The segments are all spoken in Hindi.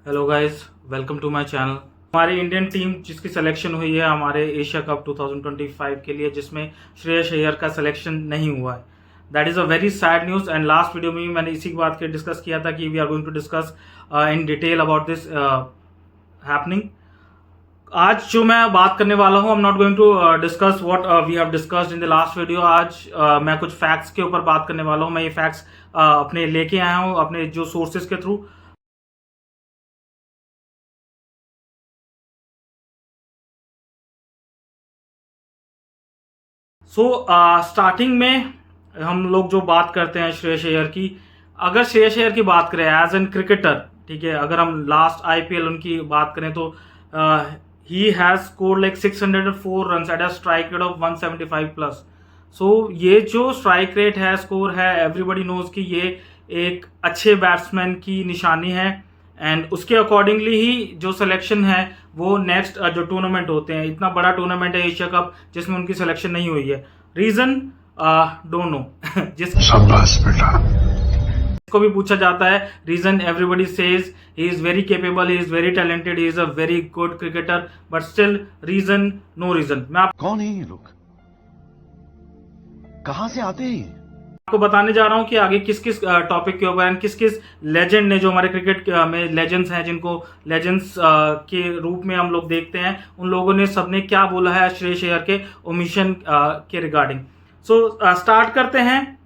Hello guys, welcome to my channel. हमारी इंडियन टीम जिसकी सिलेक्शन हुई है हमारे एशिया कप 2025 के लिए, जिसमें श्रेयस अय्यर का सिलेक्शन नहीं हुआ है। That is a very sad news. And last video में भी मैंने इसी बात के डिस्कस किया था कि we are going to discuss in detail about this happening. आज जो मैं बात करने वाला हूँ, I am not going to discuss what we have discussed in the last video. आज मैं कुछ फैक्ट्स के ऊपर बात करने वाला हूँ। मैं ये फैक्ट्स अपने लेके आया हूँ अपने जो सोर्सेज के थ्रू। स्टार्टिंग में हम लोग जो बात करते हैं श्रेयस अय्यर की, अगर श्रेयस अय्यर की बात करें एज एन क्रिकेटर, ठीक है, अगर हम लास्ट आईपीएल उनकी बात करें तो he has scored like 604 run at a strike rate of 175 plus. So ये जो स्ट्राइक रेट है, स्कोर है, एवरीबडी नोज कि ये एक अच्छे बैट्समैन की निशानी है। एंड उसके अकॉर्डिंगली ही जो सिलेक्शन है वो नेक्स्ट जो टूर्नामेंट होते हैं, इतना बड़ा टूर्नामेंट है एशिया कप, जिसमें उनकी सिलेक्शन नहीं हुई है। Reason don't know. शाबाश बेटा। को भी पूछा जाता है, reason everybody says he is very capable, he is very talented, he is a very good cricketer, but still reason no reason. मैं कौन है ये लोग, कहां से आते हैं? आपको बताने जा रहा हूं कि आगे किस किस टॉपिक के ऊपर एंड किस किस लेजेंड ने, जो हमारे क्रिकेट में लेजेंड्स हैं, जिनको लेजेंड्स के रूप में हम लोग देखते हैं, उन लोगों ने सबने क्या बोला है श्रेयस अय्यर के ओमिशन के रिगार्डिंग। सो स्टार्ट करते हैं।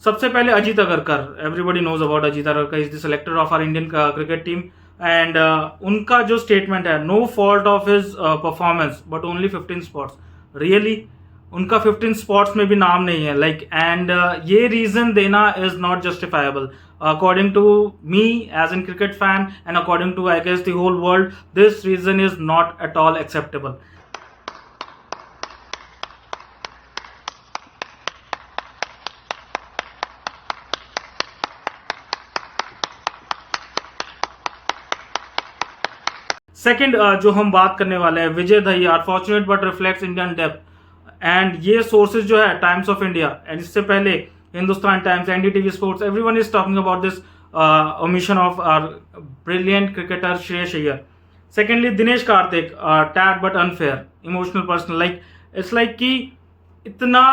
सबसे पहले Ajit Agarkar, everybody knows about Ajit Agarkar, is the selector of our Indian cricket team. And उनका जो स्टेटमेंट है, no fault of his performance but only 15 spots. Really उनका 15 स्पॉट्स में भी नाम नहीं है, लाइक एंड ये रीजन देना is not justifiable according to me as an cricket fan and according to I guess the whole world. This reason is not at all acceptable. Second जो हम बात करने वाले हैं, Vijay Dahiya, fortunate but reflects Indian depth. And ये सोर्सेज जो है टाइम्स ऑफ इंडिया, एंड इससे पहले Hindustan Times, NDTV Sports, everyone is talking about this omission of our brilliant cricketer Shreyas Iyer. Secondly Dinesh Karthik, tad but unfair, emotional person. Like it's like कि इतना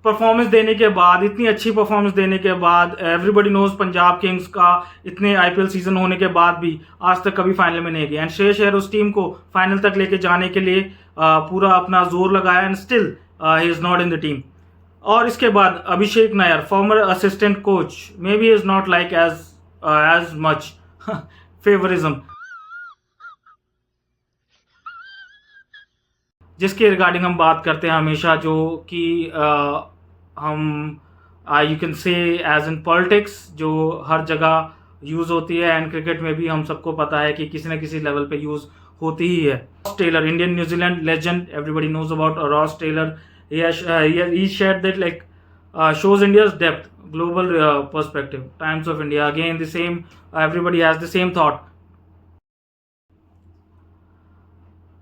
परफॉर्मेंस देने के बाद, इतनी अच्छी परफॉर्मेंस देने के बाद, एवरीबडी नोज पंजाब किंग्स का इतने आईपीएल सीजन होने के बाद भी आज तक कभी फाइनल में नहीं गया। एंड श्रेयस अय्यर उस टीम को फाइनल तक लेके जाने के लिए पूरा अपना जोर लगाया, and still he is not in the team. और इसके बाद Abhishek Nayar, former assistant coach, may be is not like as much favouritism, जिसके रिगार्डिंग हम बात करते हैं हमेशा, जो कि हम you can say as in politics, जो हर जगह यूज होती है, एंड क्रिकेट में भी हम सबको पता है कि किसी न किसी लेवल पे यूज होती ही है। Ross Taylor, Indian New Zealand legend, everybody knows about Ross Taylor. he shared that like shows India's depth, global perspective, Times of India, again the same, everybody has the same thought.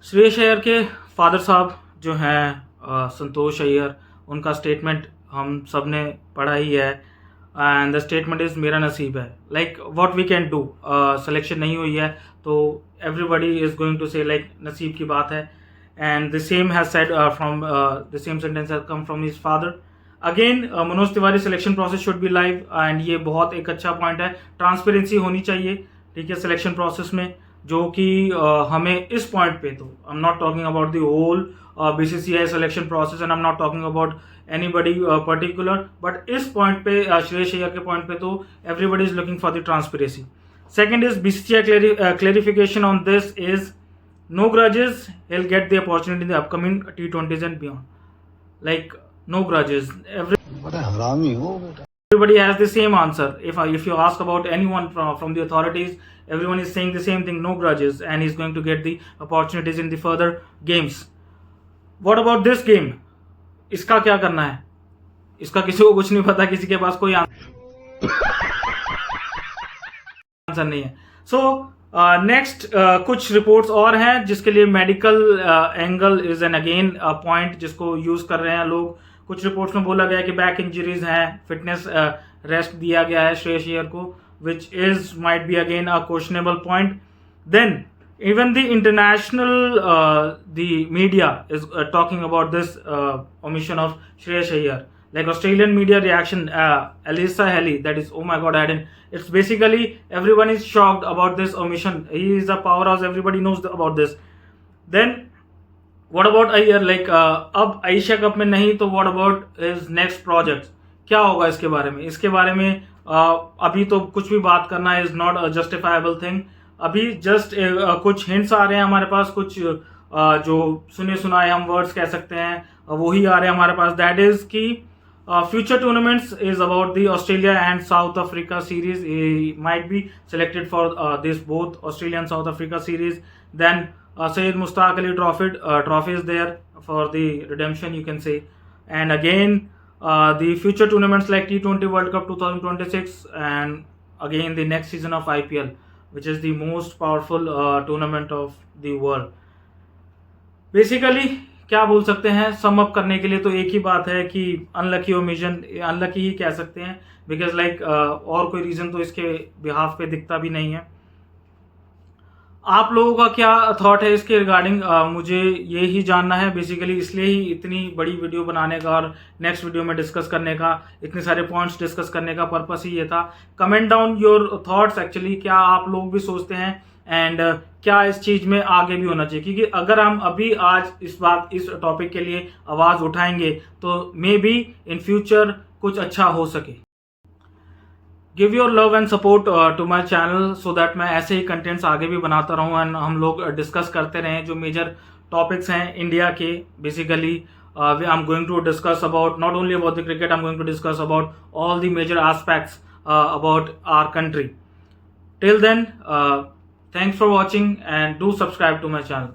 Shreyas Iyer के फादर साहब जो हैं संतोष अय्यर, उनका स्टेटमेंट हम सब ने पढ़ा ही है, एंड द स्टेटमेंट इज मेरा नसीब है। Like what we can do, selection नहीं हुई है तो everybody is going to say like नसीब की बात है। And the same has said from the same sentence has come from his father. Again Manoj Tiwari, selection process should be live, and ये बहुत एक अच्छा पॉइंट है। ट्रांसपेरेंसी होनी चाहिए, ठीक है, सिलेक्शन प्रोसेस में, जो कि हमें इस पॉइंट पे, तो I am not talking about the whole BCCI selection process, and I am not talking about anybody particular, but इस पॉइंट पे, श्रेयस अय्यर के पॉइंट पे, तो everybody is looking for the transparency. Second is BCCI clarification on this is no grudges, he'll get the opportunity in the upcoming T20s and beyond. Like no grudges. Everybody has the same answer. If you ask about anyone from the authorities, everyone is saying the same thing, no grudges, and he's going to get the opportunities in the further games. What about this game? इसका क्या करना है? इसका किसी को कुछ नहीं पता, किसी के पास कोई आंसर नहीं है। सो नेक्स्ट कुछ रिपोर्ट्स और हैं जिसके लिए medical angle is an again point जिसको यूज कर रहे हैं लोग। कुछ रिपोर्ट्स में बोला गया है कि बैक इंजरीज हैं, फिटनेस रेस्ट दिया गया है श्रेयस अय्यर को, which is might be again a questionable point. Then even the international the media is talking about this omission of Shreya Iyer. Like Australian media reaction, Alyssa Haley, that is, oh my god, I didn't. It's basically everyone is shocked about this omission. He is a powerhouse, everybody knows about this. Then what about Iyer? Like अब एशिया कप में नहीं तो what about his next projects? क्या होगा इसके बारे में? इसके बारे में अभी तो कुछ भी बात करना is not a justifiable thing. अभी जस्ट कुछ हिंट्स आ रहे हैं हमारे पास, कुछ जो सुने सुनाए हम वर्ड्स कह सकते हैं वही आ रहे हैं हमारे पास. दैट इज कि future tournaments is about the Australia and South Africa series. He might be selected for this both Australia and South Africa series. Then Syed Mushtaq Ali trophy is there for the redemption, you can say. And again the future tournaments like T20 World Cup 2026 and again the next season of IPL, which is the most powerful tournament of the world. Basically क्या बोल सकते हैं सम अप करने के लिए तो एक ही बात है कि अनलकी ओमिशन, अनलकी ही कह सकते हैं, बिकॉज लाइक और कोई रीज़न तो इसके बिहाफ पे दिखता भी नहीं है. आप लोगों का क्या थॉट है इसके रिगार्डिंग, मुझे ये ही जानना है बेसिकली. इसलिए ही इतनी बड़ी वीडियो बनाने का और नेक्स्ट वीडियो में डिस्कस करने का, इतने सारे पॉइंट्स डिस्कस करने का पर्पस ही ये था. Comment down your thoughts actually, क्या आप लोग भी सोचते हैं एंड क्या इस चीज़ में आगे भी होना चाहिए, क्योंकि अगर हम अभी आज इस टॉपिक के लिए आवाज़ उठाएंगे तो मे बी इन फ्यूचर कुछ अच्छा हो सके. Give your love and support to my channel so that मैं ऐसे ही कंटेंट्स आगे भी बनाता रहूँ एंड हम लोग डिस्कस करते रहें जो मेजर टॉपिक्स हैं इंडिया के. Basically I am going to discuss about not only about the cricket, I am going to discuss about all the major aspects about our country. Till then, thanks for watching and do subscribe to my channel.